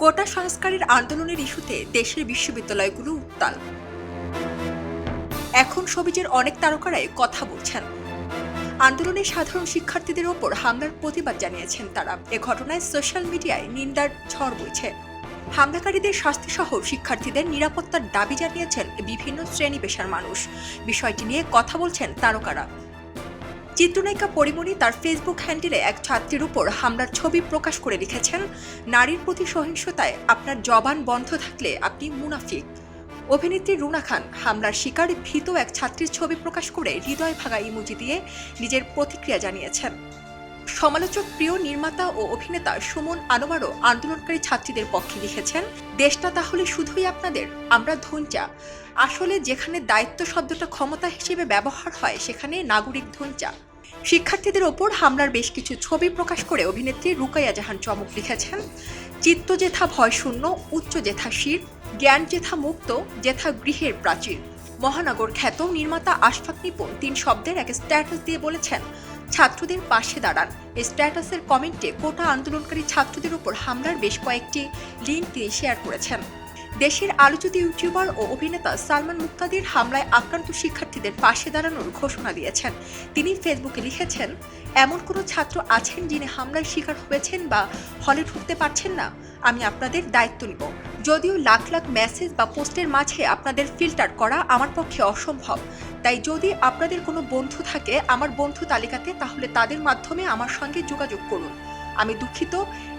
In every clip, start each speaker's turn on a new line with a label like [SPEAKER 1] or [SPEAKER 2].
[SPEAKER 1] কোটা সংস্কারের আন্দোলনের ইস্যুতে দেশের বিশ্ববিদ্যালয়গুলো উত্তাল। এখন সবিজের অনেক তারকারাই কথা বলছেন। আন্দোলনে সাধারণ শিক্ষার্থীদের ওপর হামলার প্রতিবাদ জানিয়েছেন তারা। এ ঘটনায় সোশ্যাল মিডিয়ায় নিন্দার ঝড় বইছে। হামলাকারীদের শাস্তিসহ শিক্ষার্থীদের নিরাপত্তার দাবি জানিয়েছেন বিভিন্ন শ্রেণী পেশার মানুষ। বিষয়টি নিয়ে কথা বলছেন তারকারা। চিত্রনায়িকা পরিমণি তার ফেসবুক হ্যান্ডেলে এক ছাত্রীর উপর হামলার ছবি প্রকাশ করে লিখেছেন, নারীর প্রতি সহিংসতায় আপনার জবান বন্ধ থাকলে আপনি মুনাফিক। অভিনেত্রী রুনা খান হামলার শিকার ভীত এক ছাত্রীর ছবি প্রকাশ করে হৃদয় ভাঙা ইমোজি দিয়ে নিজের প্রতিক্রিয়া জানিয়েছেন। সমালোচক প্রিয় নির্মাতা ও অভিনেতা সুমন আনোয়ারও আন্দোলনকারী ছাত্রীদের পক্ষে লিখেছেন, দেশটা তাহলে শুধুই আপনাদের, আমরা ধনচা। আসলে যেখানে দায়িত্ব শব্দটা ক্ষমতা হিসেবে ব্যবহার হয় সেখানে নাগরিক ধনচা। শিক্ষার্থীদের ওপর হামলার বেশ কিছু ছবি প্রকাশ করে অভিনেত্রী রুকাইয়া জাহান চমক লিখেছেন, চিত্ত যেথা ভয়শূন্য, উচ্চ যেথা শির, জ্ঞান যেথা মুক্ত, যেথা গৃহের প্রাচীর। মহানগর খ্যাত নির্মাতা আশফাক নিপুণ 3 শব্দের এক স্ট্যাটাস দিয়ে বলেছেন, ছাত্রদের পাশে দাঁড়ান। এই স্ট্যাটাসের কমেন্টে কোটা আন্দোলনকারী ছাত্রদের উপর হামলার বেশ কয়েকটি লিঙ্ক তিনি শেয়ার করেছেন। দেশের আলোচিত ইউটিউবার ও অভিনেতা সালমান মুক্তাদির হামলায় আক্রান্ত শিক্ষার্থীদের পাশে দাঁড়ানোর ঘোষণা দিয়েছেন। তিনি ফেসবুকে লিখেছেন, এমন কোনো ছাত্র আছেন যিনি হামলার শিকার হয়েছেন বা হলে ঢুকতে পারছেন না, আমি আপনাদের দায়িত্ব নিব। যদিও লাখ লাখ মেসেজ বা পোস্টের মাঝে আপনাদের ফিল্টার করা আমার পক্ষে অসম্ভব, তাই যদি আপনাদের কোনো বন্ধু থাকে আমার বন্ধু তালিকাতে, তাহলে তাদের মাধ্যমে আমার সঙ্গে যোগাযোগ করুন। আমি দুঃখিত,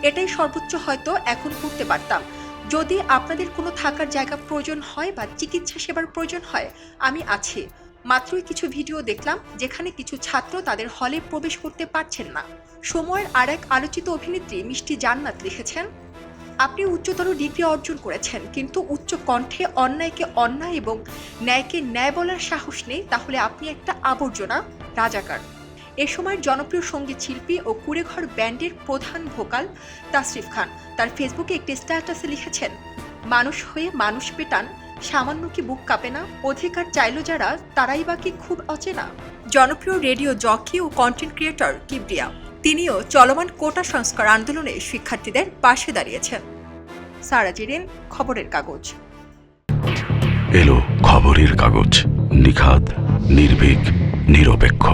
[SPEAKER 1] এটাই সর্বোচ্চ হয়তো এখন করতে পারতাম। যদি আপনাদের কোনো থাকার জায়গা প্রয়োজন হয় বা চিকিৎসা সেবার প্রয়োজন হয়, আমি আছি। মাত্রই কিছু ভিডিও দেখলাম যেখানে কিছু ছাত্র তাদের হলে প্রবেশ করতে পারছেন না। সময়ের আরেক আলোচিত অভিনেত্রী মিষ্টি জান্নাত লিখেছেন, আপনি উচ্চতর ডিগ্রি অর্জন করেছেন, কিন্তু উচ্চ কণ্ঠে অন্যায়কে অন্যায় এবং ন্যায়কে ন্যায় বলার সাহস নেই, তাহলে আপনি একটা আবর্জনা, রাজাকার। এ সময় জনপ্রিয় সঙ্গীত শিল্পী ও কুড়েঘর ব্যান্ডের প্রধান ভোকাল তাসরিফ খান তার ফেসবুকে একটি স্ট্যাটাসে লিখেছেন, মানুষ হয়ে মানুষ পেটান, সামান্য কি বুক কাঁপে না? অধিকার চাইল যারা, তারাই বা কি খুব অচেনা? জনপ্রিয় রেডিও জকি ও কন্টেন্ট ক্রিয়েটর কিবরিয়া, তিনিও চলমান কোটা সংস্কার আন্দোলনে শিক্ষার্থীদের পাশে দাঁড়িয়েছেন। সারা জেরিন, খবরের কাগজ।
[SPEAKER 2] এলো খবরের কাগজ, নিখাত, নির্ভীক, নিরপেক্ষ।